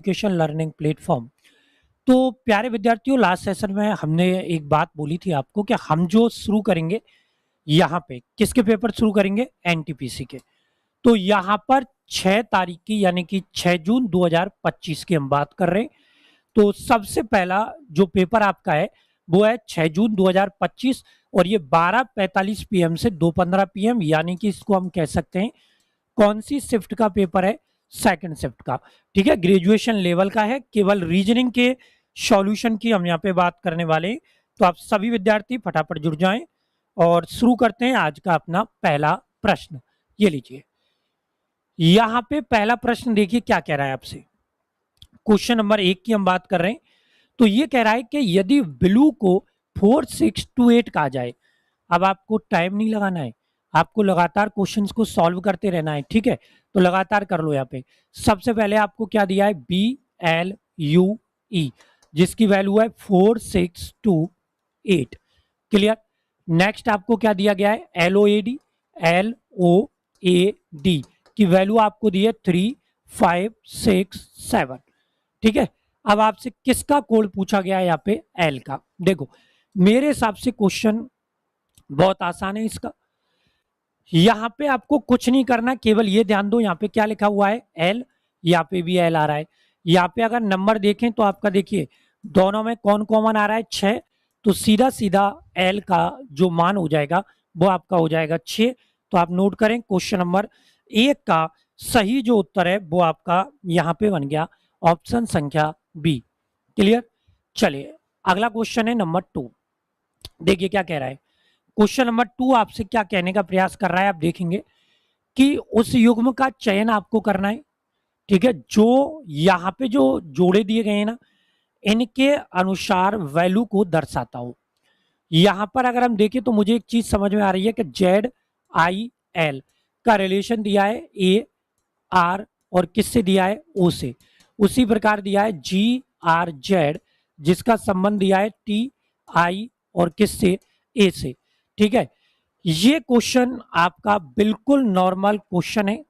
Education learning platform. तो प्यारे विद्यार्थियों, लास्ट सेशन में हमने एक बात बोली थी आपको कि हम जो शुरू करेंगे यहाँ पे किसके पेपर शुरू करेंगे, एनटीपीसी के। तो यहाँ पर 6 तारीख की यानी कि 6 जून 2025 की हम बात कर रहे हैं। तो सबसे पहला जो पेपर आपका है वो है 6 जून 2025 और ये 12:45 पीएम से 2:15 पीएम, यानी कि इसको हम कह सकते हैं कौन सी शिफ्ट का पेपर है, सेकंड शिफ्ट का। ठीक है, ग्रेजुएशन लेवल का है। केवल रीजनिंग के सॉल्यूशन की हम यहाँ पे बात करने वाले हैं। तो आप सभी विद्यार्थी फटाफट जुड़ जाएं और शुरू करते हैं आज का अपना पहला प्रश्न। ये लीजिए, यहाँ पे पहला प्रश्न देखिए क्या कह रहा है आपसे। क्वेश्चन नंबर 1 की हम बात कर रहे हैं। तो ये कह रहा है कि यदि ब्लू को 4628 कहा जाए, अब आपको टाइम नहीं लगाना है, आपको लगातार क्वेश्चंस को सॉल्व करते रहना है। ठीक है, तो लगातार कर लो। यहाँ पे सबसे पहले आपको क्या दिया है, BLUE, जिसकी वैल्यू है 4628। क्लियर। नेक्स्ट आपको क्या दिया गया है, LOAD की वैल्यू आपको दी है 3567। ठीक है, अब आपसे किसका कोड पूछा गया है यहाँ पे, एल का। देखो मेरे हिसाब से क्वेश्चन बहुत आसान है इसका। यहाँ पे आपको कुछ नहीं करना, केवल ये ध्यान दो यहाँ पे क्या लिखा हुआ है, एल, यहाँ पे भी एल आ रहा है। यहाँ पे अगर नंबर देखें तो आपका देखिए दोनों में कौन कॉमन आ रहा है, 6। तो सीधा सीधा एल का जो मान हो जाएगा वो आपका हो जाएगा 6। तो आप नोट करें, क्वेश्चन नंबर 1 का सही जो उत्तर है वो आपका यहाँ पे बन गया ऑप्शन संख्या बी। क्लियर। चलिए अगला क्वेश्चन है नंबर 2। देखिए क्या कह रहा है। क्वेश्चन नंबर 2 आपसे क्या कहने का प्रयास कर रहा है, आप देखेंगे कि उस युग्म का चयन आपको करना है। ठीक है, जो यहाँ पे जो जोड़े दिए गए हैं ना, इनके अनुसार वैल्यू को दर्शाता हो। यहां पर अगर हम देखें तो मुझे एक चीज समझ में आ रही है कि ZIL का रिलेशन दिया है AR और किससे दिया है, O से। उसी प्रकार दिया है GRZ जिसका संबंध दिया है TI और किससे, A से। ठीक है, ये क्वेश्चन आपका बिल्कुल नॉर्मल क्वेश्चन है।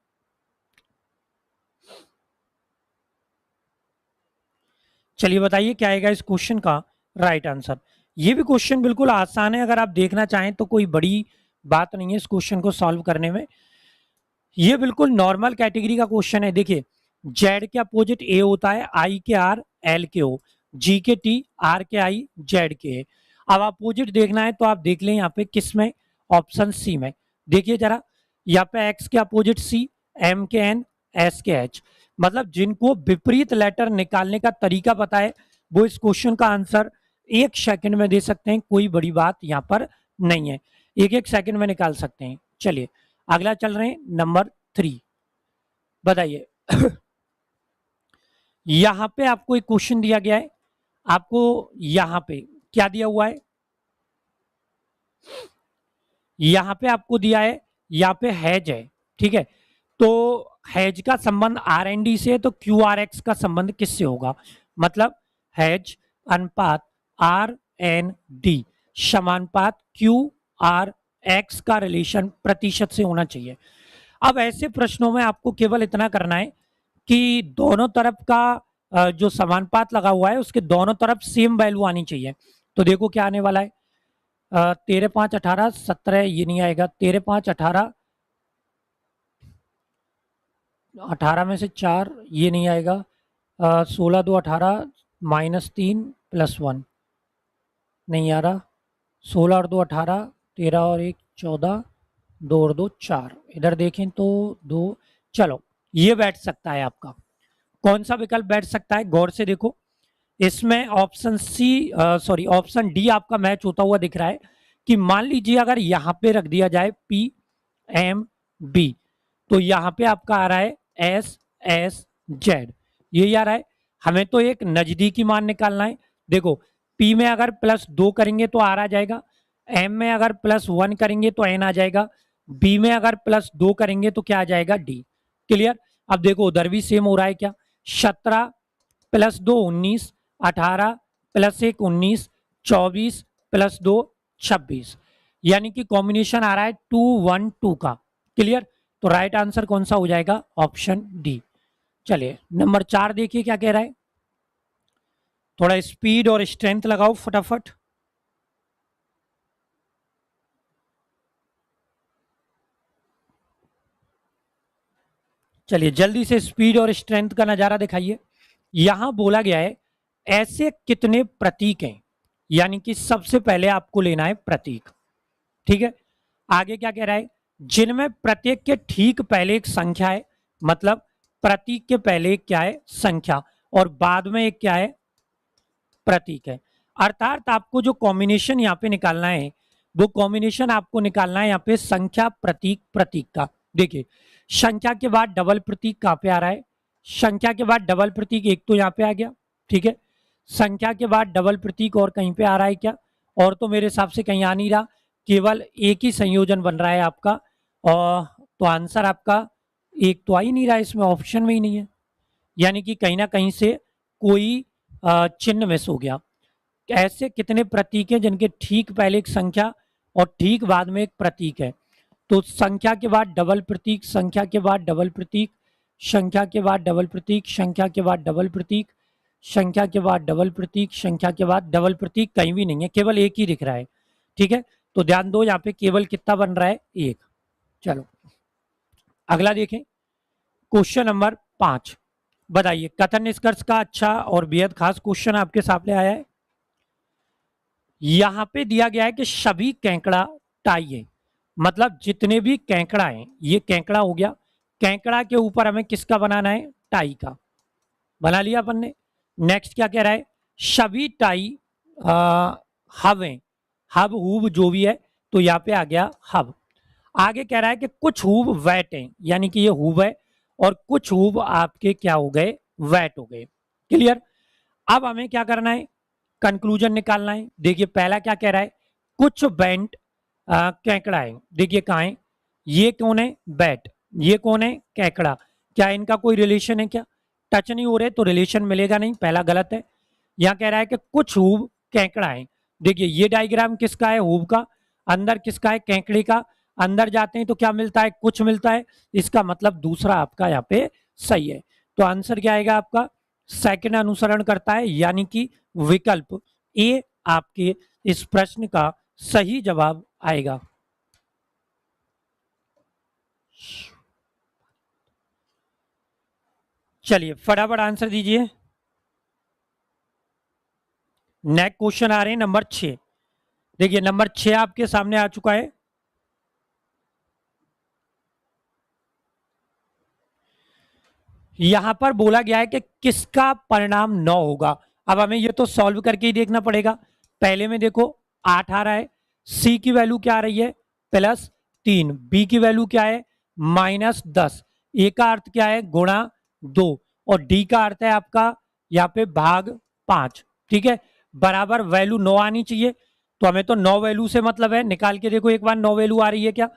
चलिए बताइए क्या आएगा इस क्वेश्चन का राइट आंसर। ये भी क्वेश्चन बिल्कुल आसान है, अगर आप देखना चाहें तो कोई बड़ी बात नहीं है इस क्वेश्चन को सॉल्व करने में। ये बिल्कुल नॉर्मल कैटेगरी का क्वेश्चन है। देखिए जेड के अपोजिट ए होता है, आई के आर, एल के ओ, जी के टी, आर के आई, जेड के ए। अब अपोजिट देखना है तो आप देख लें यहाँ पे किस में, ऑप्शन सी में। देखिए जरा, यहाँ पे एक्स के अपोजिट सी, एम के एन, एस के एच। मतलब जिनको विपरीत लेटर निकालने का तरीका पता है वो इस क्वेश्चन का आंसर 1 सेकंड में दे सकते हैं। कोई बड़ी बात यहाँ पर नहीं है, 1-1 सेकंड में निकाल सकते हैं। चलिए अगला चल रहे हैं नंबर 3। बताइए यहां पे आपको एक क्वेश्चन दिया गया है, आपको यहां पे क्या दिया हुआ है, यहां पे आपको दिया है, यहां पे हैज है। ठीक है, तो हैज का संबंध आर एन डी से है, तो क्यू आर एक्स का संबंध किससे होगा, मतलब हैज अनुपात आर एन डी समानुपात क्यू आर एक्स का रिलेशन प्रतिशत से होना चाहिए। अब ऐसे प्रश्नों में आपको केवल इतना करना है कि दोनों तरफ का जो समानुपात लगा हुआ है उसके दोनों तरफ सेम वैल्यू आनी चाहिए। तो देखो क्या आने वाला है, 13 5 18 17, ये नहीं आएगा। 13 5 18, 18 में से 4, ये नहीं आएगा। 16 2 18, -3 +1 नहीं आ रहा। 16 और 2 18, 13 और 1 14, 2 और 2 4, इधर देखें तो 2। चलो ये बैठ सकता है आपका। कौन सा विकल्प बैठ सकता है, गौर से देखो। इसमें option C, sorry option D आपका मैच होता हुआ दिख रहा है कि मान लीजिए अगर यहां पे रख दिया जाए PMB, तो यहां पे आपका आ रहा है SSZ, ये आ रहा है। हमें तो एक नजदीकी मान निकालना है। देखो P में अगर +2 करेंगे तो R आ जाएगा, M में अगर +1 करेंगे तो N आ जाएगा, B में अगर +2 करेंगे तो क्या आ जाएगा, D। क्लियर। अब देखो उधर भी सेम हो रहा है क्या, 17 +2 19, 18 +1 19, 24 +2 26, यानी कि कॉम्बिनेशन आ रहा है 2 1 2 का। क्लियर। तो राइट आंसर कौन सा हो जाएगा, ऑप्शन डी। चलिए नंबर 4 देखिए क्या कह रहा है, थोड़ा स्पीड और स्ट्रेंथ लगाओ फटाफट। चलिए जल्दी से स्पीड और स्ट्रेंथ का नजारा दिखाइए। यहां बोला गया है ऐसे कितने प्रतीक हैं, यानी कि सबसे पहले आपको लेना है प्रतीक। ठीक है, आगे क्या कह रहा है, जिनमें प्रत्येक के ठीक पहले एक संख्या है, मतलब प्रतीक के पहले एक क्या है, संख्या, और बाद में एक क्या है, प्रतीक है। अर्थात आपको जो कॉम्बिनेशन यहाँ पे निकालना है, वो कॉम्बिनेशन आपको निकालना है यहाँ पे संख्या प्रतीक प्रतीक का। देखिए संख्या के बाद डबल प्रतीक कहाँ पे आ रहा है, संख्या के बाद डबल प्रतीक एक तो यहाँ पे आ गया, ठीक है, संख्या के बाद डबल प्रतीक और कहीं पे आ रहा है क्या, और तो मेरे हिसाब से कहीं आ नहीं रहा, केवल एक ही संयोजन बन रहा है आपका, और तो आंसर आपका एक तो आ ही नहीं रहा है, इसमें ऑप्शन में ही नहीं है, यानी कि कहीं ना कहीं से कोई चिन्ह मिस हो गया। ऐसे कितने प्रतीक हैं जिनके ठीक पहले एक संख्या और ठीक बाद में एक प्रतीक है, तो संख्या के बाद डबल प्रतीक, संख्या के बाद डबल प्रतीक, संख्या के बाद डबल प्रतीक, संख्या के बाद डबल प्रतीक, संख्या के बाद डबल प्रतीक, संख्या के बाद डबल प्रतीक कहीं भी नहीं है, केवल एक ही दिख रहा है। ठीक है, तो ध्यान दो यहाँ पे केवल कितना बन रहा है, एक। चलो अगला देखें, क्वेश्चन नंबर 5। बताइए, कथन निष्कर्ष का अच्छा और बेहद खास क्वेश्चन आपके सामने आया है। यहां पे दिया गया है कि सभी केंकड़ा टाई है, मतलब जितने भी केंकड़ा हैं, ये केंकड़ा हो गया, केंकड़ा के ऊपर हमें किसका बनाना है, टाई का, बना लिया अपन ने। नेक्स्ट क्या कह रहा है, सभी टाई हब हैं, हब हुब जो भी है, तो यहाँ पे आ गया हब। आगे कह रहा है कि कुछ हूब वैट हैं, यानी कि ये हूब है, और कुछ हूब आपके क्या हो गए, वैट हो गए। क्लियर, अब हमें क्या करना है, कंक्लूजन निकालना है। देखिए पहला क्या कह रहा है, कुछ बैंट केकड़ा है, देखिए कहाँ है, ये कौन है, बैट, ये कौन है, केकड़ा, क्या इनका कोई रिलेशन है क्या, टच नहीं हो रहे तो रिलेशन मिलेगा नहीं, पहला गलत है। यहाँ कह रहा है कि कुछ हूब केकड़ा है, देखिए ये डायग्राम किसका है, हूब का, अंदर किसका है, केकड़े का, अंदर जाते हैं तो क्या मिलता है, कुछ मिलता है, इसका मतलब दूसरा आपका यहाँ पे सही है। तो आंसर क्या आएगा आपका, सेकंड अनुसरण करता है, यानी कि विकल्प ए आपके इस प्रश्न का सही जवाब आएगा। चलिए फटाफट आंसर दीजिए। नेक्स्ट क्वेश्चन आ रहे हैं नंबर 6। देखिए नंबर 6 आपके सामने आ चुका है। यहां पर बोला गया है कि किसका परिणाम 9 होगा। अब हमें ये तो सॉल्व करके ही देखना पड़ेगा। पहले में देखो 8 आ रहा है, सी की वैल्यू क्या आ रही है, +3, बी की वैल्यू क्या है, -10, ए का अर्थ क्या है, गुणा 2, और डी का अर्थ है आपका यहाँ पे भाग 5। ठीक है, बराबर वैल्यू 9 आनी चाहिए, तो हमें तो 9 वैल्यू से मतलब है, निकाल के देखो एक बार 9 वैल्यू आ रही है क्या,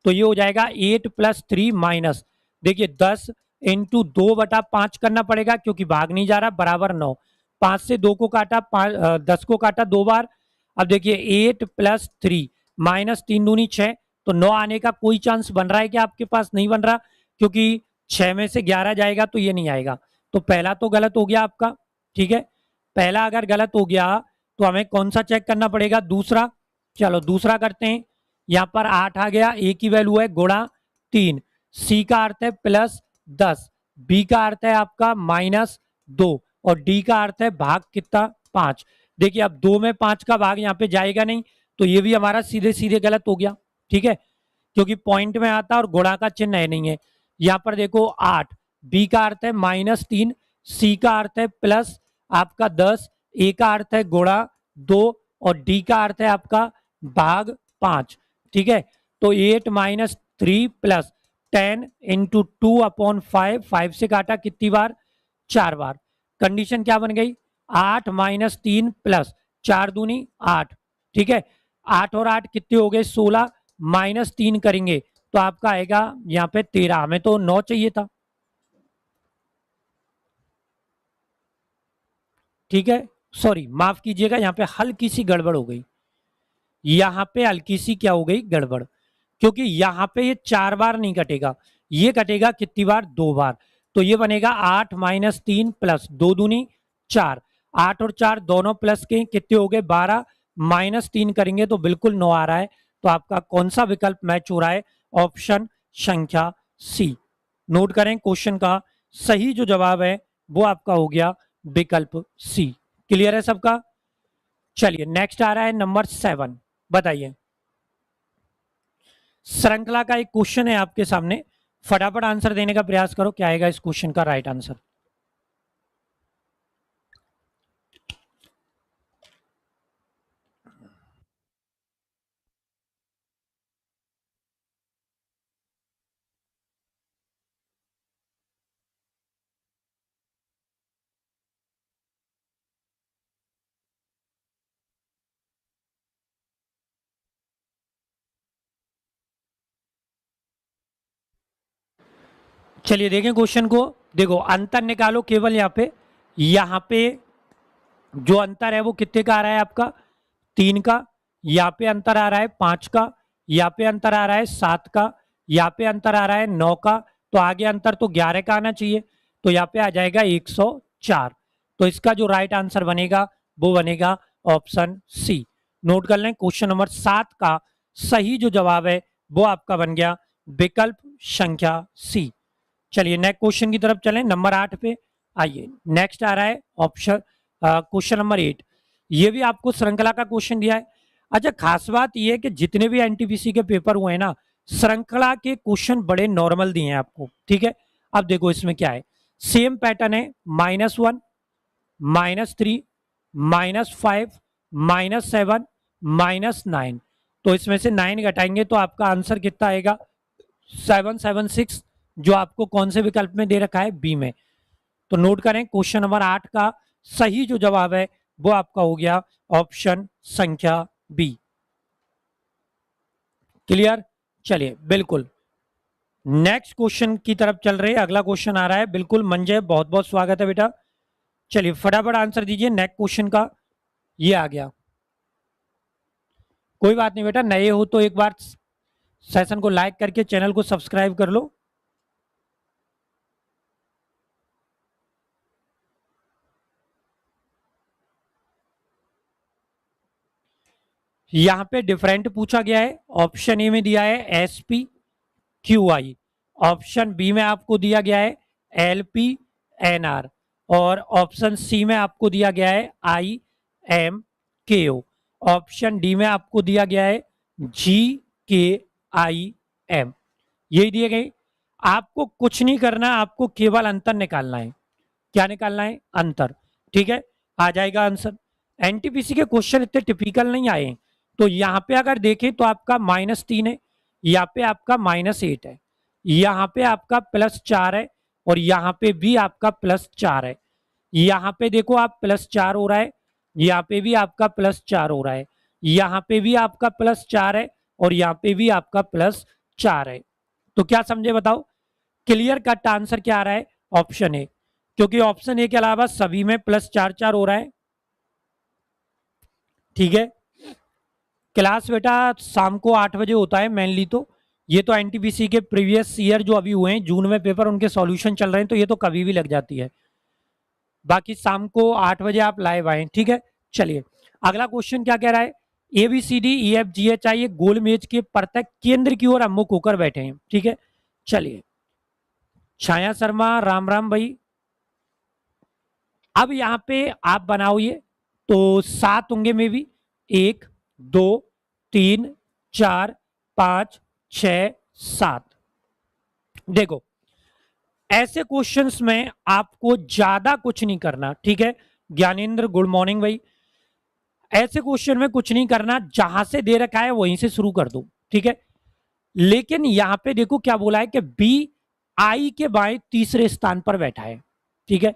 तो ये हो जाएगा 8 + 3 माइनस, देखिए 10 इंटू 2/5 करना पड़ेगा, क्योंकि भाग नहीं जा रहा, बराबर 9, 5 से 2 को काटा, 10 को काटा 2 बार। अब देखिए 8 + 3 -3 दूनी 6, तो 9 आने का कोई चांस बन रहा है कि आपके पास, नहीं बन रहा, क्योंकि 6 में से 11 जाएगा तो ये नहीं आएगा, तो पहला तो गलत हो गया आपका। ठीक है, पहला अगर गलत हो गया तो हमें कौन सा चेक करना पड़ेगा, दूसरा। चलो दूसरा करते हैं, यहाँ पर 8 आ गया, ए की वैल्यू है गुणा 3, सी का अर्थ है +10, बी का अर्थ है आपका -2, और डी का अर्थ है भाग कितना, 5। देखिए अब 2 में 5 का भाग यहाँ पे जाएगा नहीं, तो ये भी हमारा सीधे सीधे गलत हो गया। ठीक है, क्योंकि पॉइंट में आता और गुणा का चिन्ह है नहीं है। यहाँ पर देखो 8, बी का अर्थ है -3, सी का अर्थ है प्लस आपका 10, ए का अर्थ है गुणा 2, और डी का अर्थ है आपका भाग 5। ठीक है, तो 8 - 3 + 10 × 2/5, 5 से काटा कितनी बार, 4 बार। कंडीशन क्या बन गई, 8 - 3 + 4 दूनी 8। ठीक है, 8 और 8 कितने हो गए, 16, -3 करेंगे तो आपका आएगा यहाँ पे 13, हमें तो 9 चाहिए था। ठीक है, सॉरी माफ कीजिएगा, यहाँ पे हल्की सी गड़बड़ हो गई, यहाँ पे हल्की सी क्या हो गई, गड़बड़, क्योंकि यहाँ पे ये 4 बार नहीं कटेगा, ये कटेगा कितनी बार, 2 बार। तो ये बनेगा 8 माइनस 3 प्लस 2 दूनी 4, 8 और 4 दोनों प्लस के कितने हो गए 12, माइनस 3 करेंगे तो बिल्कुल 9 आ रहा है। तो आपका कौन सा विकल्प मैच हो रहा है? ऑप्शन संख्या सी। नोट करें, क्वेश्चन का सही जो जवाब है वो आपका हो गया विकल्प सी। क्लियर है सबका? चलिए नेक्स्ट आ रहा है नंबर 7। बताइए, श्रृंखला का एक क्वेश्चन है आपके सामने, फटाफट आंसर देने का प्रयास करो, क्या आएगा इस क्वेश्चन का राइट आंसर? चलिए देखें क्वेश्चन को। देखो अंतर निकालो केवल यहाँ पे जो अंतर है वो कितने का आ रहा है आपका? 3 का। यहाँ पे अंतर आ रहा है 5 का। यहाँ पे अंतर आ रहा है 7 का। यहाँ पे अंतर आ रहा है 9 का। तो आगे अंतर तो 11 का आना चाहिए। तो यहाँ पे आ जाएगा 104। तो इसका जो राइट आंसर बनेगा वो बनेगा ऑप्शन सी। नोट कर लें, क्वेश्चन नंबर 7 का सही जो जवाब है वो आपका बन गया विकल्प संख्या सी। चलिए नेक्स्ट क्वेश्चन की तरफ चलें, नंबर 8 पे आइए। नेक्स्ट आ रहा है ऑप्शन क्वेश्चन नंबर 8। ये भी आपको श्रृंखला का क्वेश्चन दिया है। अच्छा, खास बात ये है कि जितने भी एनटीपीसी के पेपर हुए हैं ना, श्रृंखला के क्वेश्चन बड़े नॉर्मल दिए हैं आपको, ठीक है। अब देखो इसमें क्या है, सेम पैटर्न है, -1, -3, -5, -7, -9। तो इसमें से 9 घटाएंगे तो आपका आंसर कितना आएगा? 776, जो आपको कौन से विकल्प में दे रखा है? बी में। तो नोट करें, क्वेश्चन नंबर 8 का सही जो जवाब है वो आपका हो गया ऑप्शन संख्या बी। क्लियर? चलिए बिल्कुल नेक्स्ट क्वेश्चन की तरफ चल रहे हैं। अगला क्वेश्चन आ रहा है, बिल्कुल मंजय, बहुत बहुत स्वागत है बेटा। चलिए फटाफट आंसर दीजिए नेक्स्ट क्वेश्चन का। ये आ गया, कोई बात नहीं बेटा, नए हो तो एक बार सेशन को लाइक करके चैनल को सब्सक्राइब कर लो। यहां पे डिफरेंट पूछा गया है। ऑप्शन ए में दिया है SP Q I, option B में आपको दिया गया है एलपी एनआर, और ऑप्शन सी में आपको दिया गया है आई एम के ओ, ऑप्शन डी में आपको दिया गया है जी के आई एम। यही दिए गए। आपको कुछ नहीं करना, आपको केवल अंतर निकालना है। क्या निकालना है? अंतर। ठीक है, आ जाएगा आंसर। एनटीपीसी के क्वेश्चन इतने टिपिकल नहीं आए। तो यहां पे अगर देखें तो आपका -3 है, यहाँ पे आपका -8 है, यहाँ पे आपका +4 है, और यहाँ पे भी आपका +4 है। यहाँ पे देखो आप +4 हो रहा है, यहाँ पे भी आपका +4 हो रहा है, यहाँ पे भी आपका +4 है, और यहाँ पे भी आपका +4 है। तो क्या समझे बताओ? क्लियर कट आंसर क्या आ रहा है? ऑप्शन ए, क्योंकि ऑप्शन ए के अलावा सभी में +4 हो रहा है। ठीक है, क्लास बेटा शाम को 8 बजे होता है मेनली। तो ये तो एनटीपीसी के प्रीवियस ईयर जो अभी हुए हैं जून में पेपर, उनके सॉल्यूशन चल रहे हैं, तो ये तो कभी भी लग जाती है। बाकी शाम को 8 बजे आप लाइव आए, ठीक है। चलिए अगला क्वेश्चन क्या कह रहा है, ABCDEFGHI गोल मेज के प्रत्येक केंद्र की ओर अम्मुख होकर बैठे हैं। ठीक है, चलिए छाया शर्मा, राम राम भाई। अब यहां पे आप बनाओ ये, तो 7 होंगे में भी, 1 2 3 4 5 6 7। देखो ऐसे क्वेश्चंस में आपको ज्यादा कुछ नहीं करना, ठीक है। ज्ञानेंद्र गुड मॉर्निंग भाई। ऐसे क्वेश्चन में कुछ नहीं करना, जहां से दे रखा है वहीं से शुरू कर दो, ठीक है। लेकिन यहां पे देखो क्या बोला है कि बी आई के बाएं तीसरे स्थान पर बैठा है, ठीक है।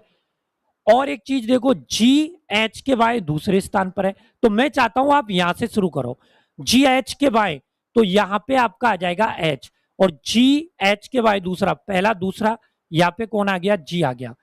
और एक चीज देखो, जी एच के बाएं दूसरे स्थान पर है। तो मैं चाहता हूं आप यहां से शुरू करो, जी एच के बाएं, तो यहां पे आपका आ जाएगा एच, और जी एच के बाएं दूसरा, पहला दूसरा, यहां पे कौन आ गया? जी आ गया।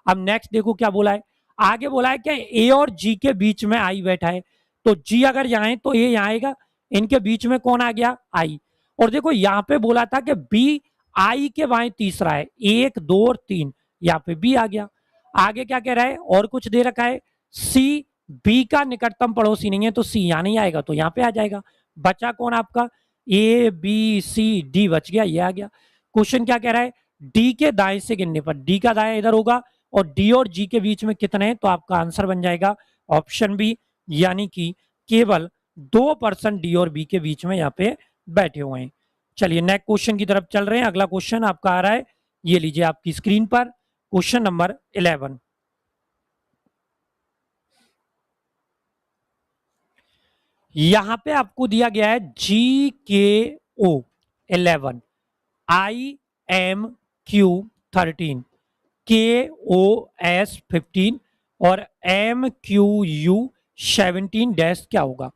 अब नेक्स्ट देखो क्या बोला है, आगे बोला है कि ए और जी के बीच में आई बैठा है। तो जी अगर यहां है तो ए यहां आएगा, इनके बीच में कौन आ गया? आई। और देखो यहां पे बोला था कि बी आई के बाएं तीसरा है, 1 2 और 3, यहाँ पे बी आ गया। आगे क्या कह रहा है, और कुछ दे रखा है, सी बी का निकटतम पड़ोसी नहीं है तो सी यहाँ नहीं आएगा, तो यहाँ पे आ जाएगा। बचा कौन आपका, ए बी सी डी बच गया, ये आ गया। क्वेश्चन क्या कह रहा है, डी के दाएं से गिनने पर, डी का दाएं इधर होगा और डी और जी के बीच में कितने हैं, तो आपका आंसर बन जाएगा ऑप्शन बी, यानी कि केवल 2% डी और बी के बीच में यहाँ पे बैठे हुए हैं। चलिए नेक्स्ट क्वेश्चन की तरफ चल रहे हैं। अगला क्वेश्चन आपका आ रहा है, ये लीजिए आपकी स्क्रीन पर, क्वेश्चन नंबर 11। यहां पे आपको दिया गया है जी के ओ 11, आई एम क्यू 13, के ओ एस 15 और एम क्यू यू 17 डैश क्या होगा।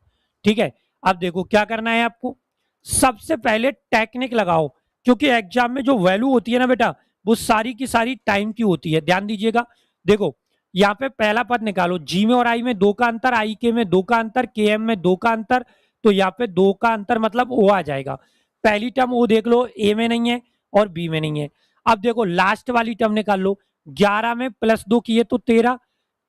ठीक है, अब देखो क्या करना है आपको, सबसे पहले टेक्निक लगाओ, क्योंकि एग्जाम में जो वैल्यू होती है ना बेटा, वो सारी की सारी टाइम की होती है। ध्यान दीजिएगा, देखो यहाँ पे पहला पद निकालो, जी में और आई में 2 का अंतर, आई के में 2 का अंतर, के एम में 2 का अंतर, तो यहाँ पे 2 का अंतर मतलब ओ आ जाएगा। पहली टर्म ओ देख लो, ए में नहीं है और बी में नहीं है। अब देखो लास्ट वाली टर्म निकाल लो, 11 में +2 किए तो 13,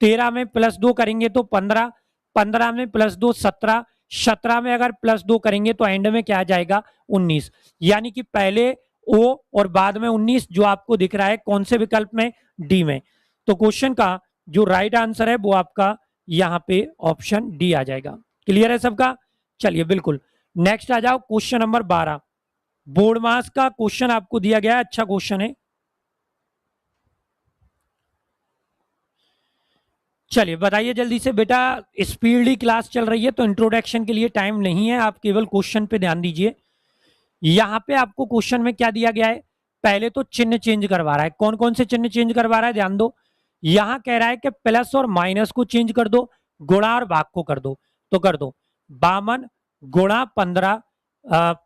13 में +2 करेंगे तो 15, 15 में +2 17, 17 में अगर +2 करेंगे तो एंड में क्या आ जाएगा 19, यानी कि पहले ओ और बाद में 19 जो आपको दिख रहा है कौन से विकल्प में, डी में। तो क्वेश्चन का जो राइट आंसर है वो आपका यहां पे ऑप्शन डी आ जाएगा। क्लियर है सबका, चलिए बिल्कुल नेक्स्ट आ जाओ, क्वेश्चन नंबर 12, बोर्ड मास का क्वेश्चन आपको दिया गया है, अच्छा क्वेश्चन है। चलिए बताइए जल्दी से बेटा, स्पीडली क्लास चल रही है तो इंट्रोडक्शन के लिए टाइम नहीं है, आप केवल क्वेश्चन पे ध्यान दीजिए। यहां पे आपको क्वेश्चन में क्या दिया गया है, पहले तो चिन्ह चेंज करवा रहा है। कौन कौन से चिन्ह चेंज करवा रहा है ध्यान दो, यहां कह रहा है कि प्लस और माइनस को चेंज कर दो, गुणा और भाग को कर दो, तो कर दो 52 गुणा 15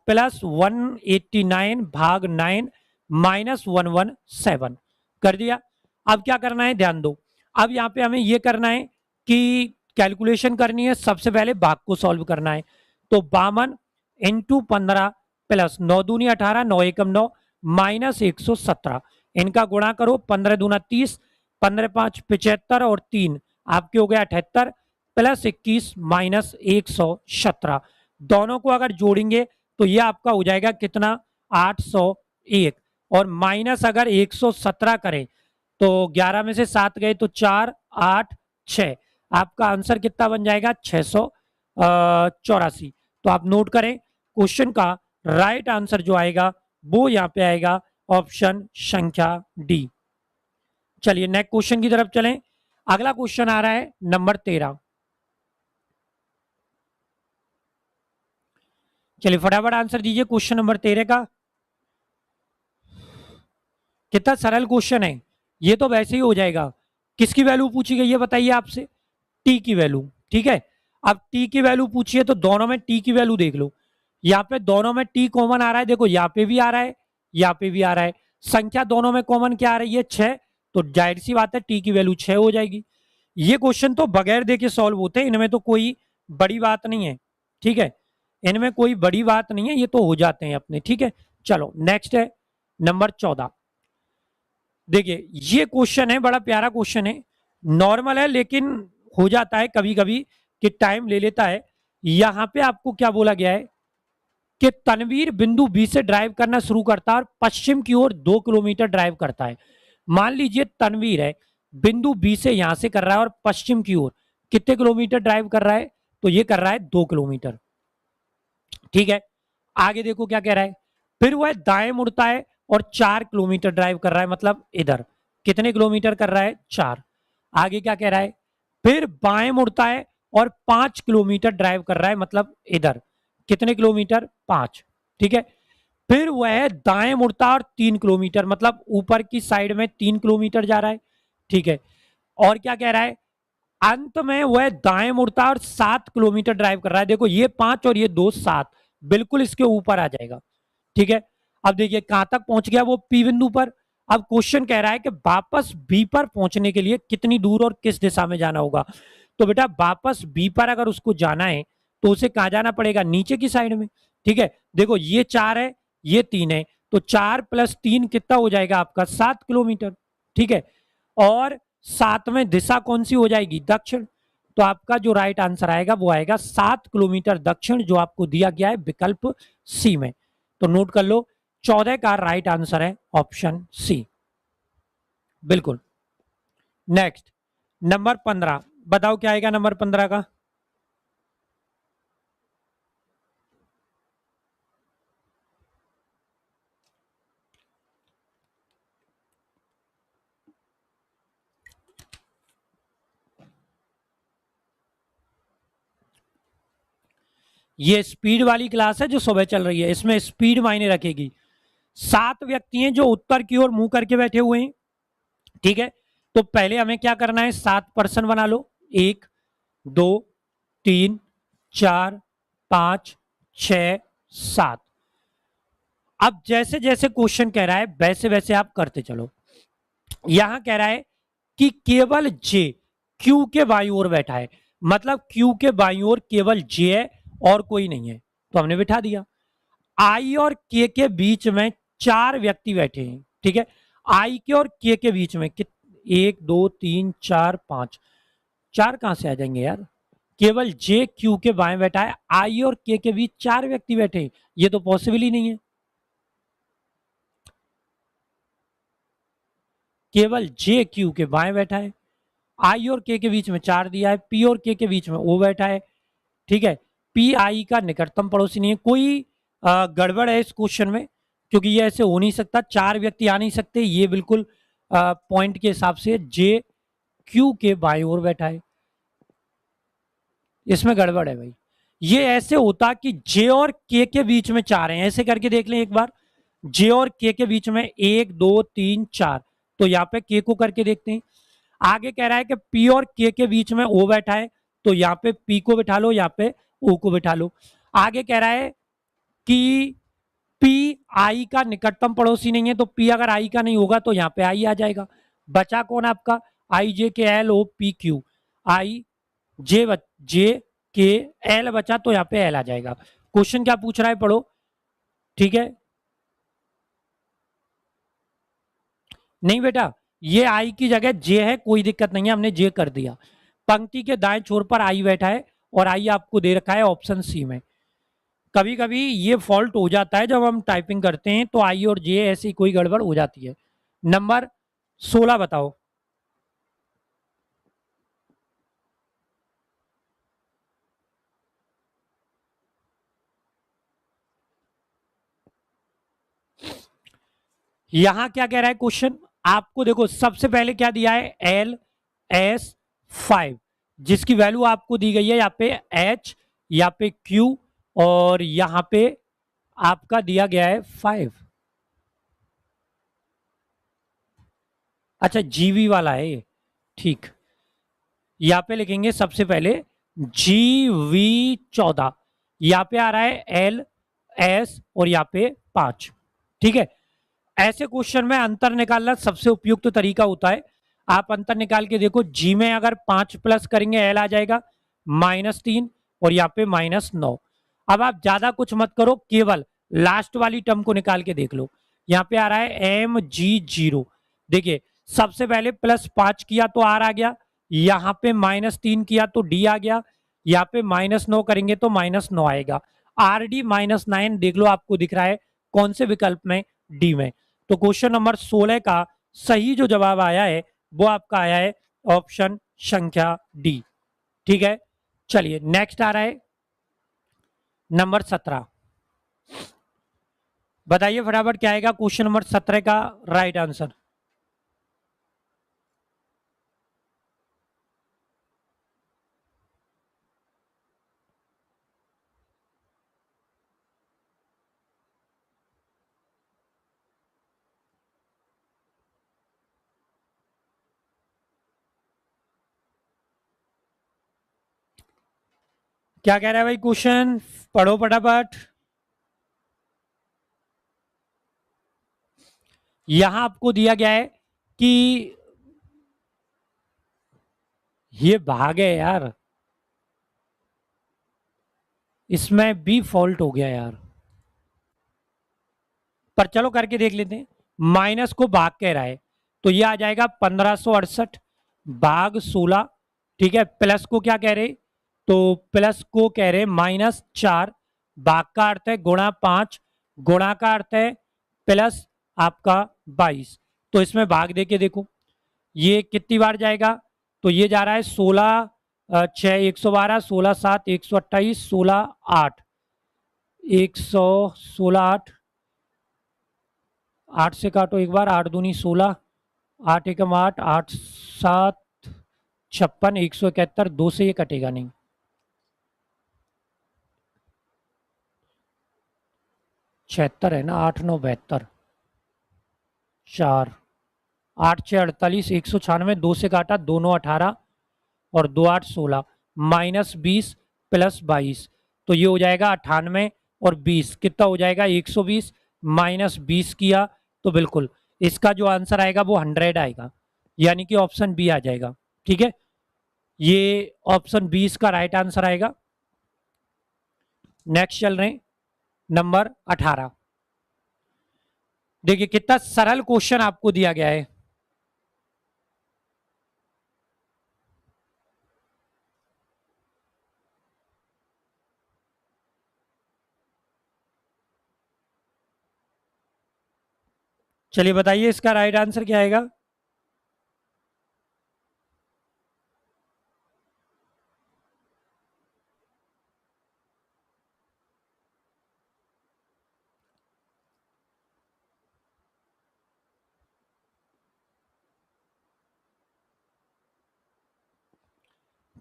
+189 भाग 9 -117 कर दिया। अब क्या करना है ध्यान दो, अब यहाँ पे हमें ये करना है कि कैलकुलेशन करनी है, सबसे पहले भाग को सॉल्व करना है। तो 52 इंटू 15 प्लस 9 दूनी 18, 9 एकम 9 -117, इनका गुणा करो, 15 दूना 30, 15 5 75 और 3 आपके हो गया 78 प्लस 21 -117, दोनों को अगर जोड़ेंगे तो ये आपका हो जाएगा कितना 801, और माइनस अगर 117 करें तो 11 में से 7 गए तो 4 8 6, आपका आंसर कितना बन जाएगा 684। तो आप नोट करें, क्वेश्चन का राइट आंसर जो आएगा वो यहां पे आएगा ऑप्शन संख्या डी। चलिए नेक्स्ट क्वेश्चन की तरफ चलें। अगला क्वेश्चन आ रहा है नंबर 13। चलिए फटाफट आंसर दीजिए क्वेश्चन नंबर 13 का। कितना सरल क्वेश्चन है, ये तो वैसे ही हो जाएगा। किसकी वैल्यू पूछी गई है बताइए आपसे, टी की वैल्यू। ठीक है, अब टी की वैल्यू पूछिए तो दोनों में टी की वैल्यू देख लो, यहाँ पे दोनों में टी कॉमन आ रहा है, देखो यहाँ पे भी आ रहा है, यहाँ पे भी आ रहा है, संख्या दोनों में कॉमन क्या आ रही है 6, तो जाहिर सी बात है टी की वैल्यू 6 हो जाएगी। ये क्वेश्चन तो बगैर देखे सॉल्व होते हैं, इनमें तो कोई बड़ी बात नहीं है। ठीक है, इनमें कोई बड़ी बात नहीं है, ये तो हो जाते हैं अपने। ठीक है, चलो नेक्स्ट है नंबर 14। देखिए ये क्वेश्चन है, बड़ा प्यारा क्वेश्चन है, नॉर्मल है लेकिन हो जाता है कभी कभी कि टाइम ले लेता है। यहां पे आपको क्या बोला गया है कि तनवीर बिंदु बी से ड्राइव करना शुरू करता है और पश्चिम की ओर 2 किलोमीटर ड्राइव करता है। मान लीजिए तनवीर है, बिंदु बी से यहां से कर रहा है और पश्चिम की ओर कितने किलोमीटर ड्राइव कर रहा है, तो ये कर रहा है 2 किलोमीटर। ठीक है, आगे देखो क्या कह रहा है, फिर वह दाएं मुड़ता है और 4 किलोमीटर ड्राइव कर रहा है, मतलब इधर कितने किलोमीटर कर रहा है 4। आगे क्या कह रहा है, फिर बाएं मुड़ता है और 5 किलोमीटर ड्राइव कर रहा है, मतलब इधर कितने किलोमीटर 5। ठीक है, फिर वह दाएं मुड़ता है और 3 किलोमीटर, मतलब ऊपर की साइड में 3 किलोमीटर जा रहा है। ठीक है, और क्या कह रहा है, अंत में वह दाएं मुड़ता है और 7 किलोमीटर ड्राइव कर रहा है। देखो ये 5 और ये 2 7, बिल्कुल इसके ऊपर आ जाएगा। ठीक है, अब देखिए कहां तक पहुंच गया वो पी बिंदु पर। अब क्वेश्चन कह रहा है कि वापस बी पर पहुंचने के लिए कितनी दूर और किस दिशा में जाना होगा। तो बेटा वापस बी पर अगर उसको जाना है तो उसे कहां जाना पड़ेगा, नीचे की साइड में। ठीक है, देखो ये 4 है ये 3 है, तो 4 + 3 कितना हो जाएगा आपका 7 किलोमीटर। ठीक है, और साथ में दिशा कौन सी हो जाएगी, दक्षिण। तो आपका जो राइट आंसर आएगा वो आएगा 7 किलोमीटर दक्षिण, जो आपको दिया गया है विकल्प सी में। तो नोट कर लो, 14 का राइट आंसर है ऑप्शन सी, बिल्कुल। नेक्स्ट नंबर 15, बताओ क्या आएगा नंबर 15 का। ये स्पीड वाली क्लास है जो सुबह चल रही है, इसमें स्पीड मायने रखेगी। 7 व्यक्ति हैं जो उत्तर की ओर मुंह करके बैठे हुए हैं, ठीक है। तो पहले हमें क्या करना है, 7 पर्सन बना लो, 1 2 3 4 5 6 7। अब जैसे जैसे क्वेश्चन कह रहा है वैसे वैसे आप करते चलो। यहां कह रहा है कि केवल जे क्यू के बाईं ओर बैठा है, मतलब क्यू के बाईं ओर केवल जे है और कोई नहीं है, तो हमने बिठा दिया। आई और के बीच में 4 व्यक्ति बैठे हैं, ठीक है। आई के और के बीच में 1 2 3 4 5, 4 कहां से आ जाएंगे यार, केवल जे क्यू के बाएं बैठा है, आई और के बीच 4 व्यक्ति बैठे हैं, ये तो पॉसिबल ही नहीं है। केवल जे क्यू के बाएं बैठा है, आई और के बीच में 4 दिया है, पी और के बीच में ओ बैठा है, ठीक है। पी आई का निकटतम पड़ोसी नहीं है, कोई गड़बड़ है इस क्वेश्चन में, क्योंकि ये ऐसे हो नहीं सकता, 4 व्यक्ति आ नहीं सकते, ये बिल्कुल पॉइंट के हिसाब से जे क्यू के बाईं ओर बैठा है, इसमें गड़बड़ है भाई। ये ऐसे होता कि जे और के बीच में 4 हैं, ऐसे करके देख लें एक बार, जे और के बीच में 1 2 3 4, तो यहाँ पे के को करके देखते हैं। आगे कह रहा है कि पी और के बीच में ओ बैठा है, तो यहाँ पे पी को बिठा लो, यहाँ पे ओ को बिठा लो। आगे कह रहा है कि पी आई का निकटतम पड़ोसी नहीं है, तो पी अगर आई का नहीं होगा तो यहाँ पे आई आ जाएगा। बचा कौन आपका, आई जे के एल ओ पी क्यू, आई जे जे के एल बचा, तो यहाँ पे एल आ जाएगा। क्वेश्चन क्या पूछ रहा है पढ़ो, ठीक है। नहीं बेटा, ये आई की जगह जे है, कोई दिक्कत नहीं है, हमने जे कर दिया। पंक्ति के दाएं छोर पर आई बैठा है, और आई आपको दे रखा है ऑप्शन सी में। कभी कभी ये फॉल्ट हो जाता है जब हम टाइपिंग करते हैं, तो आई और जे ऐसी कोई गड़बड़ हो जाती है। नंबर 16 बताओ। यहां क्या कह रहा है क्वेश्चन, आपको देखो सबसे पहले क्या दिया है, LS5, जिसकी वैल्यू आपको दी गई है यहाँ पे H, यहाँ पे Q, और यहां पे आपका दिया गया है 5। अच्छा जीवी वाला है ये, ठीक। यहाँ पे लिखेंगे सबसे पहले GV14, यहाँ पे आ रहा है LS और यहाँ पे 5, ठीक है। ऐसे क्वेश्चन में अंतर निकालना सबसे उपयुक्त तरीका होता है। आप अंतर निकाल के देखो, जी में अगर 5 प्लस करेंगे एल आ जाएगा -3, और यहाँ पे -9। अब आप ज्यादा कुछ मत करो, केवल लास्ट वाली टर्म को निकाल के देख लो। यहाँ पे आ रहा है MG0, देखिए सबसे पहले +5 किया तो आर आ गया, यहाँ पे -3 किया तो डी आ गया, यहाँ पे -9 करेंगे तो -9 आएगा। RD -9 देख लो, आपको दिख रहा है कौन से विकल्प में, डी में। तो क्वेश्चन नंबर 16 का सही जो जवाब आया है वो आपका आया है ऑप्शन संख्या डी, ठीक है। चलिए नेक्स्ट आ रहा है नंबर 17, बताइए फटाफट क्या आएगा क्वेश्चन नंबर 17 का राइट आंसर। क्या कह रहा है भाई क्वेश्चन, पढ़ो फटाफट। यहां आपको दिया गया है कि ये भागे यार, इसमें भी फॉल्ट हो गया यार, पर चलो करके देख लेते हैं। माइनस को भाग कह रहा है, तो ये आ जाएगा 1568 भाग 16, ठीक है। प्लस को क्या कह रहे, तो प्लस को कह रहे -4, भाग का अर्थ है गुणा 5, गुणा का अर्थ है प्लस आपका 22। तो इसमें भाग दे के देखो ये कितनी बार जाएगा, तो ये जा रहा है 16 6 112, 16 7 128, 16 8 116 8, 8 से काटो एक बार, 8 दूनी 16, 8 एकम 8, 8 7 56, 171, 2 से ये कटेगा नहीं, 76 है ना, 8 9 72, 4 8 6 48, 196, 2 से काटा, 2 9 18 और 2 8 16, -20 प्लस 22, तो ये हो जाएगा 98 और 20 कितना हो जाएगा 120, -20 किया तो बिल्कुल इसका जो आंसर आएगा वो 100 आएगा, यानी कि ऑप्शन बी आ जाएगा, ठीक है। ये ऑप्शन 20 का राइट आंसर आएगा। नेक्स्ट चल रहे हैं नंबर 18। देखिए कितना सरल क्वेश्चन आपको दिया गया है। चलिए बताइए इसका राइट आंसर क्या आएगा।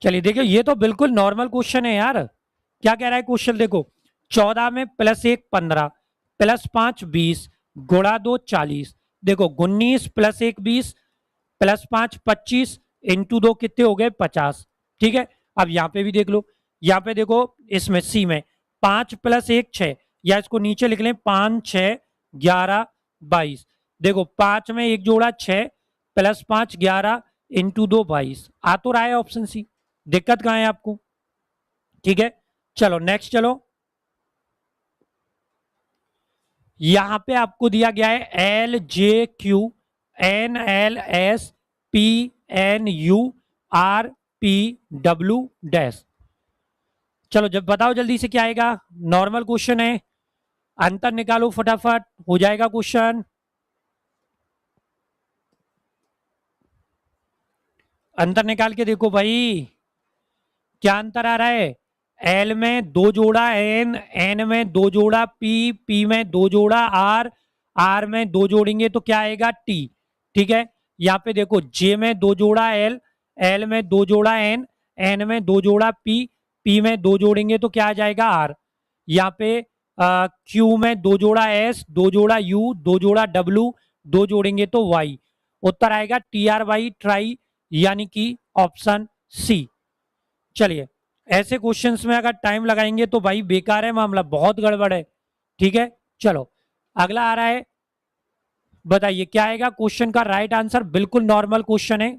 चलिए देखिए ये तो बिल्कुल नॉर्मल क्वेश्चन है यार। क्या कह रहा है क्वेश्चन देखो, 14 में +1 15 +5 20 गुणा 2 40, देखो 19 +1 20 +5 25 इंटू 2 कितने हो गए 50, ठीक है। अब यहाँ पे भी देख लो, यहाँ पे देखो इसमें सी में 5 + 1 6, या इसको नीचे लिख लें 5 6 11 22, देखो 5 में एक जोड़ा 6 +5 11 इंटू 2 22, आ तो रहा है ऑप्शन सी, दिक्कत कहां है आपको, ठीक है। चलो नेक्स्ट चलो, यहां पे आपको दिया गया है LJQ NLS PNU RPW चलो जब बताओ जल्दी से क्या आएगा, नॉर्मल क्वेश्चन है, अंतर निकालो फटाफट हो जाएगा क्वेश्चन। अंतर निकाल के देखो भाई, क्या अंतर आ रहा है, एल में 2 जोड़ा एन, एन में 2 जोड़ा पी, पी में 2 जोड़ा आर, आर में 2 जोड़ेंगे तो क्या आएगा टी, ठीक है। यहाँ पे देखो जे में 2 जोड़ा एल, एल में 2 जोड़ा एन, एन में 2 जोड़ा पी, पी में 2 जोड़ेंगे तो क्या आ जाएगा आर। यहाँ पे क्यू में 2 जोड़ा एस, 2 जोड़ा यू, 2 जोड़ा डब्ल्यू, 2 जोड़ेंगे तो वाई, उत्तर आएगा टी आर वाई ट्राई, यानी कि ऑप्शन सी। चलिए ऐसे क्वेश्चंस में अगर टाइम लगाएंगे तो भाई बेकार है मामला, बहुत गड़बड़ है, ठीक है। चलो अगला आ रहा है, बताइए क्या आएगा क्वेश्चन का राइट आंसर, बिल्कुल नॉर्मल क्वेश्चन है।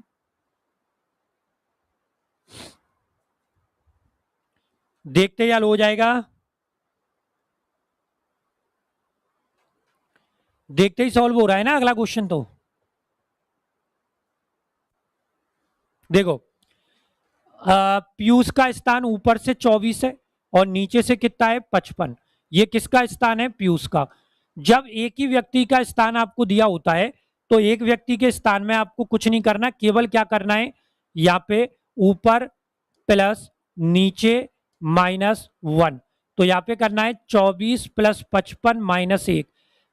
देखते या हो जाएगा, देखते ही सॉल्व हो रहा है ना अगला क्वेश्चन। तो देखो पीयूष का स्थान ऊपर से 24 है और नीचे से कितना है 55, ये किसका स्थान है पीयूष का। जब एक ही व्यक्ति का स्थान आपको दिया होता है तो एक व्यक्ति के स्थान में आपको कुछ नहीं करना, केवल क्या करना है यहाँ पे ऊपर प्लस नीचे -1, तो यहाँ पे करना है 24 + 55 -1,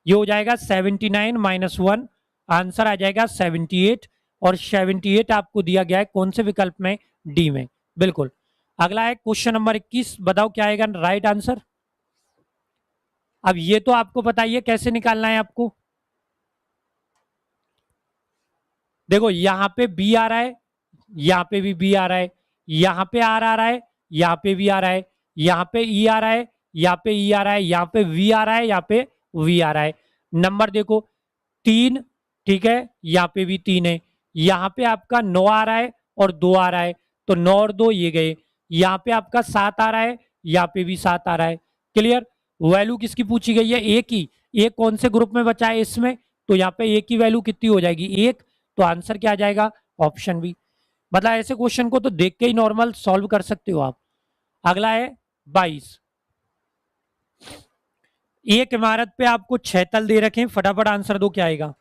ये हो जाएगा 79 -1, आंसर आ जाएगा 78, और 78 आपको दिया गया है कौन से विकल्प में, डी में, बिल्कुल। अगला है क्वेश्चन नंबर 21, बताओ क्या आएगा राइट आंसर। अब ये तो आपको बताइए कैसे निकालना है आपको। देखो यहां पे बी आ रहा है, यहां पे भी बी आ रहा है, यहां पे आर आ रहा है, यहां पे भी आ रहा है, यहां पे ई आ रहा है, यहां पे ई आ रहा है, यहां पे वी आ रहा है, यहां पे वी आ रहा है। नंबर देखो 3, ठीक है, यहां पे भी 3 है, यहां पे आपका 9 आ रहा है और 2 आ रहा है, तो 9 और 2 ये गए, यहां पे आपका 7 आ रहा है, यहां पे भी 7 आ रहा है, क्लियर। वैल्यू किसकी पूछी गई है, एक ही, एक कौन से ग्रुप में बचा है इसमें, तो यहाँ पे एक की वैल्यू कितनी हो जाएगी 1, तो आंसर क्या आ जाएगा? Option B. मतलब ऐसे क्वेश्चन को तो देख के ही नॉर्मल सॉल्व कर सकते हो आप। अगला है 22। एक इमारत पे आपको 6 तल दे रखे हैं, फटाफट आंसर दो, क्या आएगा?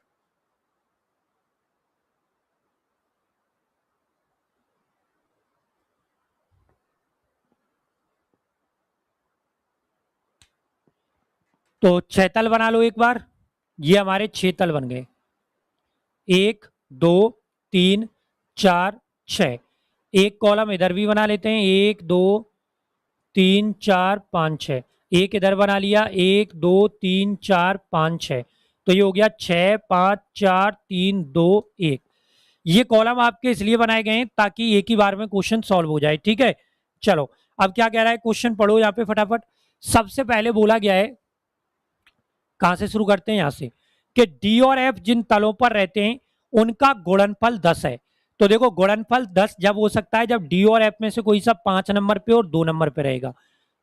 तो 6 तल बना लो एक बार। ये हमारे 6 तल बन गए। 1 2 3 4 6। एक कॉलम इधर भी बना लेते हैं, 1 2 3 4 5 6। एक इधर बना लिया, 1 2 3 4 5 6। तो ये हो गया 6 5 4 3 2 1। ये कॉलम आपके इसलिए बनाए गए हैं ताकि एक ही बार में क्वेश्चन सॉल्व हो जाए। ठीक है, चलो अब क्या कह रहा है क्वेश्चन, पढ़ो यहाँ पे फटाफट। सबसे पहले बोला गया है, कहां से शुरू करते हैं? यहां से, कि डी और एफ जिन तलों पर रहते हैं उनका गुणनफल 10 है। तो देखो गुणनफल 10 जब हो सकता है जब डी और एफ में से कोई सा 5 नंबर पे और 2 नंबर पे रहेगा,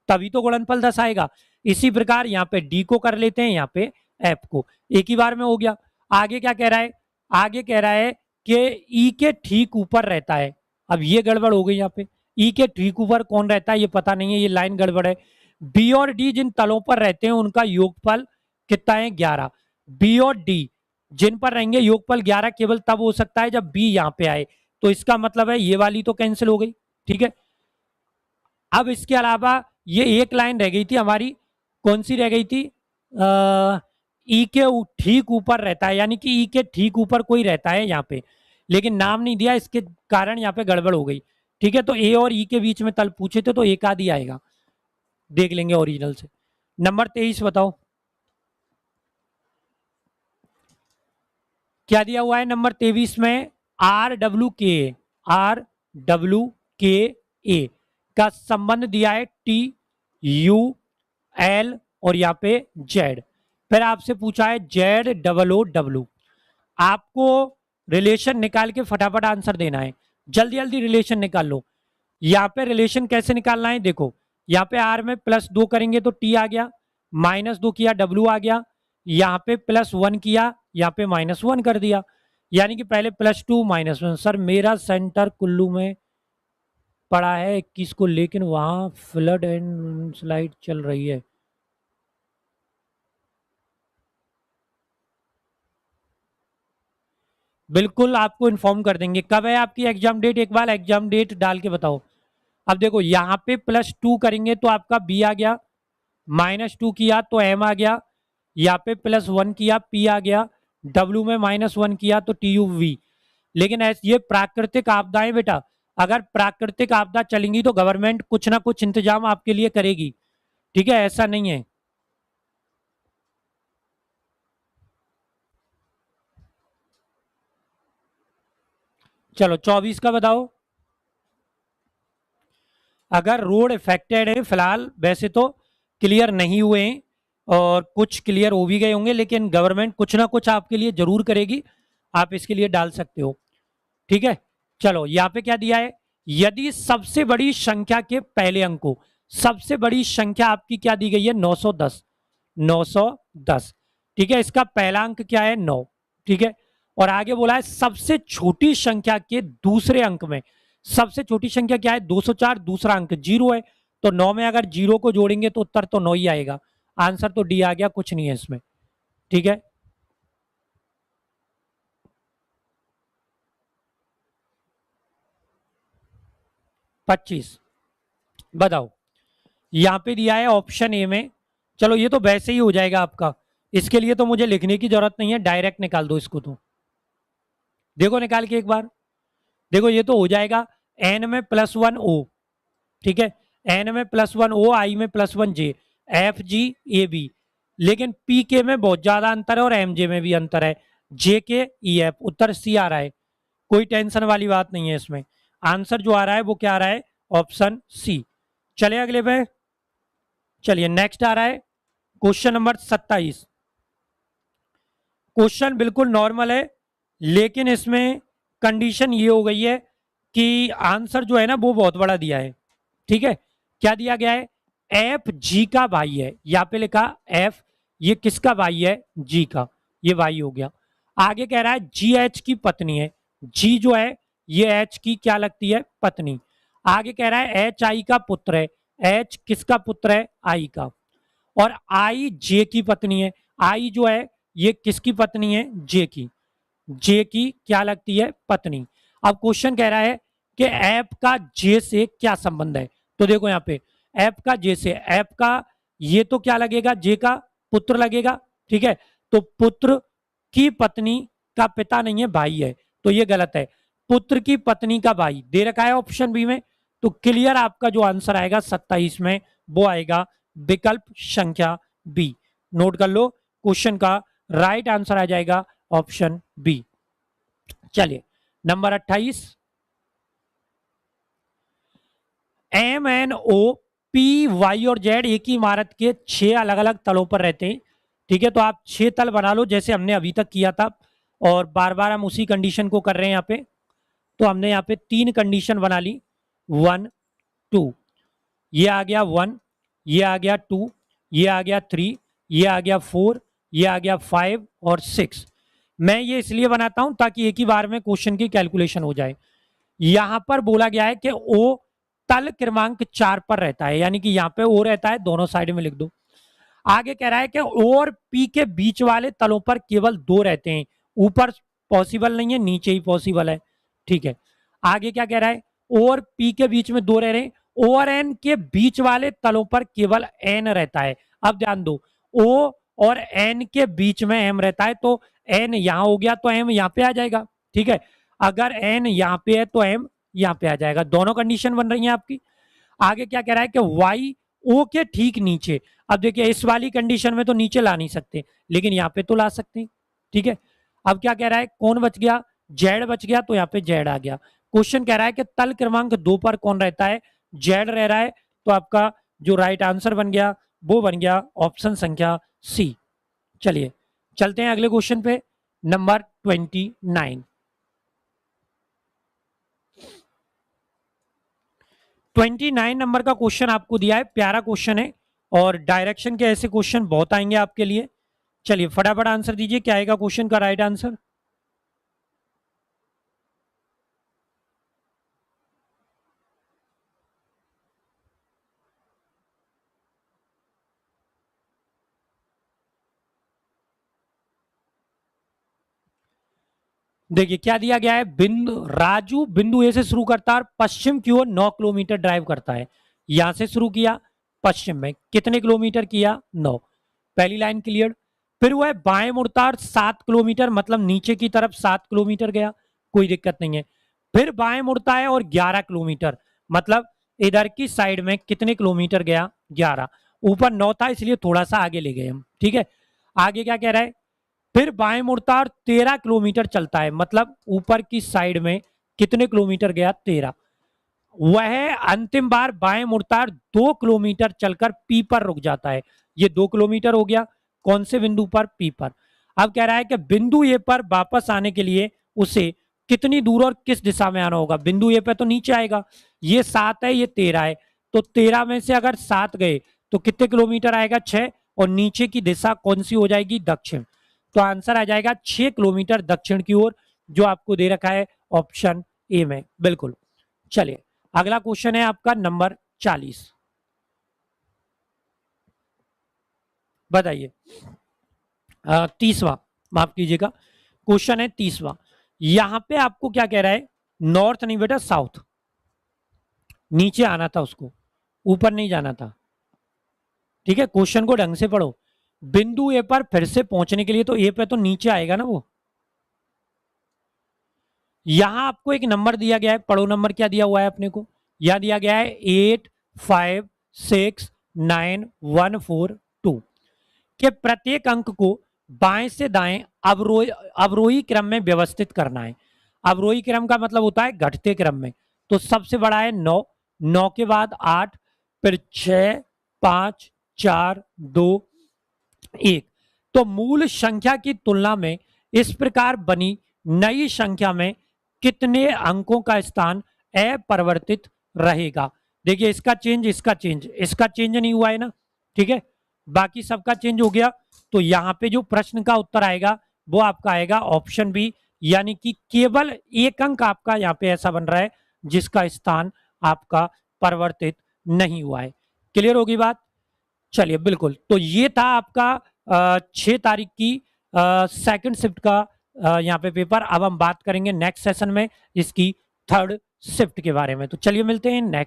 तभी तो गुणनफल 10 आएगा। इसी प्रकार यहाँ पे डी को कर लेते हैं, यहाँ पे एफ को, एक ही बार में हो गया। आगे क्या कह रहा है? आगे कह रहा है कि ई के ठीक ऊपर रहता है। अब ये गड़बड़ हो गई यहाँ पे, ई के ठीक ऊपर कौन रहता है ये पता नहीं है, ये लाइन गड़बड़ है। बी और डी जिन तलों पर रहते हैं उनका योगफल कितना है? 11। बी और डी जिन पर रहेंगे योगफल 11 केवल तब हो सकता है जब बी यहाँ पे आए। तो इसका मतलब है ये वाली तो कैंसिल हो गई। ठीक है, अब इसके अलावा ये एक लाइन रह गई थी हमारी, कौन सी रह गई थी? ई के ठीक ऊपर रहता है, यानी कि ई के ठीक ऊपर कोई रहता है यहाँ पे, लेकिन नाम नहीं दिया, इसके कारण यहाँ पे गड़बड़ हो गई। ठीक है, तो ए और ई के बीच में तल पूछे थे तो एक आध ही आएगा, देख लेंगे ओरिजिनल से। नंबर 23 बताओ क्या दिया हुआ है नंबर 23 में? आर डब्ल्यू के ए का संबंध दिया है टी यू एल और यहाँ पे जेड। फिर आपसे पूछा है जेड डबल ओ डब्ल्यू। आपको रिलेशन निकाल के फटाफट आंसर देना है, जल्दी जल्दी रिलेशन निकाल लो। यहाँ पे रिलेशन कैसे निकालना है देखो, यहाँ पे आर में +2 करेंगे तो टी आ गया, -2 किया डब्ल्यू आ गया, यहाँ पे +1 किया, यहाँ पे -1 कर दिया, यानी कि पहले +2 -1। सर मेरा सेंटर कुल्लू में पड़ा है 21 को, लेकिन वहां फ्लड एंड स्लाइड चल रही है। बिल्कुल आपको इन्फॉर्म कर देंगे। कब है आपकी एग्जाम डेट? एक बार एग्जाम डेट डाल के बताओ। अब देखो यहाँ पे +2 करेंगे तो आपका बी आ गया, -2 किया तो एम आ गया, यहाँ पे +1 किया पी आ गया, डब्ल्यू में -1 किया तो टी यू वी। लेकिन ये प्राकृतिक आपदाएं बेटा, अगर प्राकृतिक आपदा चलेंगी तो गवर्नमेंट कुछ ना कुछ इंतजाम आपके लिए करेगी। ठीक है, ऐसा नहीं है। चलो 24 का बताओ। अगर रोड इफेक्टेड है, फिलहाल वैसे तो क्लियर नहीं हुए हैं और कुछ क्लियर हो भी गए होंगे, लेकिन गवर्नमेंट कुछ ना कुछ आपके लिए जरूर करेगी, आप इसके लिए डाल सकते हो। ठीक है, चलो यहाँ पे क्या दिया है? यदि सबसे बड़ी संख्या के पहले अंक को, सबसे बड़ी संख्या आपकी क्या दी गई है? 910। 910। ठीक है, इसका पहला अंक क्या है? 9। ठीक है, और आगे बोला है सबसे छोटी संख्या के दूसरे अंक में, सबसे छोटी संख्या क्या है? 204, दूसरा अंक 0 है, तो 9 में अगर 0 को जोड़ेंगे तो उत्तर तो 9 ही आएगा। आंसर तो डी आ गया, कुछ नहीं है इसमें। ठीक है, 25 बताओ। यहां पे दिया है ऑप्शन ए में, चलो ये तो वैसे ही हो जाएगा आपका, इसके लिए तो मुझे लिखने की जरूरत नहीं है, डायरेक्ट निकाल दो इसको। तो देखो निकाल के एक बार देखो, ये तो हो जाएगा एन में +1 ओ। ठीक है, एन में +1 ओ, आई में +1 जे, एफ जी ए बी। लेकिन पी के में बहुत ज्यादा अंतर है और एम जे में भी अंतर है, जे के ई एफ। उत्तर सी आ रहा है, कोई टेंशन वाली बात नहीं है इसमें। आंसर जो आ रहा है वो क्या आ रहा है? Option C. चले अगले पे, चलिए नेक्स्ट आ रहा है क्वेश्चन नंबर 27। क्वेश्चन बिल्कुल नॉर्मल है, लेकिन इसमें कंडीशन ये हो गई है कि आंसर जो है ना वो बहुत बड़ा दिया है। ठीक है, क्या दिया गया है? एफ जी का भाई है, यहाँ पे लिखा एफ, ये किसका भाई है? जी का, ये भाई हो गया। आगे कह रहा है जी एच की पत्नी है, जी जो है ये एच की क्या लगती है, पत्नी। आगे कह रहा है एच आई का पुत्र है, एच किसका पुत्र है, आई का। और आई जे की पत्नी है, आई जो है ये किसकी पत्नी है, जे की, जे की क्या लगती है, पत्नी। अब क्वेश्चन कह रहा है कि ऐप का जे से क्या संबंध है। तो देखो यहाँ पे ऐप का जे से, ऐप का ये तो क्या लगेगा, जे का पुत्र लगेगा, ठीक है। तो पुत्र की पत्नी का पिता नहीं है, भाई है, तो ये गलत है। पुत्र की पत्नी का भाई दे रखा है ऑप्शन बी में, तो क्लियर आपका जो आंसर आएगा 27 में वो आएगा विकल्प संख्या बी। नोट कर लो, क्वेश्चन का राइट आंसर आ जाएगा ऑप्शन बी। चलिए number 28, M N O P Y और जेड एक ही इमारत के 6 अलग अलग तलों पर रहते हैं, ठीक है। तो आप 6 तल बना लो जैसे हमने अभी तक किया था, और बार बार हम उसी कंडीशन को कर रहे हैं यहाँ पे। तो हमने यहाँ पे 3 कंडीशन बना ली, 1 2, ये आ गया 1, ये आ गया 2, ये आ गया 3, ये आ गया 4, ये आ गया 5 और 6। मैं ये इसलिए बनाता हूं ताकि एक ही बार में क्वेश्चन की कैलकुलेशन हो जाए। यहां पर बोला गया है कि ओ तल क्रमांक 4 पर रहता है, यानी कि यहाँ पे ओ रहता है, दोनों साइड में लिख दो। आगे कह रहा है कि ओ और पी के बीच वाले तलों पर केवल 2 रहते हैं, ऊपर पॉसिबल नहीं है, नीचे ही पॉसिबल है, ठीक है। आगे क्या कह रहा है, ओ और पी के बीच में 2 रह रहे हैं, ओ और एन के बीच वाले तलों पर केवल एन रहता है। अब ध्यान दो, ओ और एन के बीच में एम रहता है, तो एन यहां हो गया तो एम यहां पे आ जाएगा, ठीक है। अगर एन यहां पे है तो एम यहां पे आ जाएगा, दोनों कंडीशन बन रही है आपकी। आगे क्या कह रहा है कि वाई ओ के ठीक नीचे। अब देखिए इस वाली कंडीशन में तो नीचे ला नहीं सकते, लेकिन यहाँ पे तो ला सकते हैं, ठीक है। अब क्या कह रहा है, कौन बच गया, जेड बच गया, तो यहाँ पे जेड आ गया। क्वेश्चन कह रहा है कि तल क्रमांक 2 पर कौन रहता है, जेड रह रहा है, तो आपका जो राइट आंसर बन गया वो बन गया ऑप्शन संख्या सी। चलिए चलते हैं अगले क्वेश्चन पे, नंबर 29। 29 नंबर का क्वेश्चन आपको दिया है, प्यारा क्वेश्चन है, और डायरेक्शन के ऐसे क्वेश्चन बहुत आएंगे आपके लिए। चलिए फटाफट आंसर दीजिए, क्या आएगा क्वेश्चन का राइट आंसर। देखिए क्या दिया गया है, बिंदु राजू बिंदु ए से शुरू करता है और पश्चिम की ओर 9 किलोमीटर ड्राइव करता है। यहां से शुरू किया, पश्चिम में कितने किलोमीटर किया, 9। पहली लाइन क्लियर। फिर वह बाएं मुड़ता और 7 किलोमीटर, मतलब नीचे की तरफ 7 किलोमीटर गया, कोई दिक्कत नहीं है। फिर बाएं मुड़ता है और 11 किलोमीटर, मतलब इधर की साइड में कितने किलोमीटर गया, 11। ऊपर 9 था इसलिए थोड़ा सा आगे ले गए हम, ठीक है। आगे क्या कह रहा है, फिर बाएं मुड़ता और 13 किलोमीटर चलता है, मतलब ऊपर की साइड में कितने किलोमीटर गया, 13। वह अंतिम बार बाएं मुड़ता और 2 किलोमीटर चलकर पी पर रुक जाता है। ये 2 किलोमीटर हो गया, कौन से बिंदु पर, पी पर। अब कह रहा है कि बिंदु ए पर वापस आने के लिए उसे कितनी दूर और किस दिशा में आना होगा। बिंदु ए पे तो नीचे आएगा, ये 7 है, ये 13 है, तो 13 में से अगर 7 गए तो कितने किलोमीटर आएगा, 6, और नीचे की दिशा कौन सी हो जाएगी, दक्षिण। तो आंसर आ जाएगा 6 किलोमीटर दक्षिण की ओर, जो आपको दे रखा है ऑप्शन ए में, बिल्कुल। चलिए अगला क्वेश्चन है आपका नंबर 40, बताइए। 30वां, माफ कीजिएगा, क्वेश्चन है 30वां। यहां पे आपको क्या कह रहा है, नॉर्थ नहीं बेटा, साउथ, नीचे आना था उसको, ऊपर नहीं जाना था, ठीक है। क्वेश्चन को ढंग से पढ़ो, बिंदु ए पर फिर से पहुंचने के लिए तो ए पे तो नीचे आएगा ना वो। यहां आपको एक नंबर दिया गया है, पढ़ो नंबर क्या दिया हुआ है अपने को, यह दिया गया है 8569142 के प्रत्येक अंक को बाएं से दाएं अवरोही क्रम में व्यवस्थित करना है। अवरोही क्रम का मतलब होता है घटते क्रम में। तो सबसे बड़ा है 9, 9 के बाद 8, फिर 6, 5, 4, 2, 1। तो मूल संख्या की तुलना में इस प्रकार बनी नई संख्या में कितने अंकों का स्थान अपरिवर्तित रहेगा। देखिए इसका चेंज, इसका चेंज, इसका चेंज नहीं हुआ है ना, ठीक है, बाकी सबका चेंज हो गया। तो यहां पे जो प्रश्न का उत्तर आएगा वो आपका आएगा ऑप्शन बी, यानी कि केवल एक अंक आपका यहाँ पे ऐसा बन रहा है जिसका स्थान आपका परिवर्तित नहीं हुआ है। क्लियर होगी बात? चलिए बिल्कुल, तो ये था आपका 6 तारीख की सेकंड शिफ्ट का यहाँ पे पेपर। अब हम बात करेंगे नेक्स्ट सेशन में इसकी थर्ड शिफ्ट के बारे में। तो चलिए मिलते हैं नेक्स्ट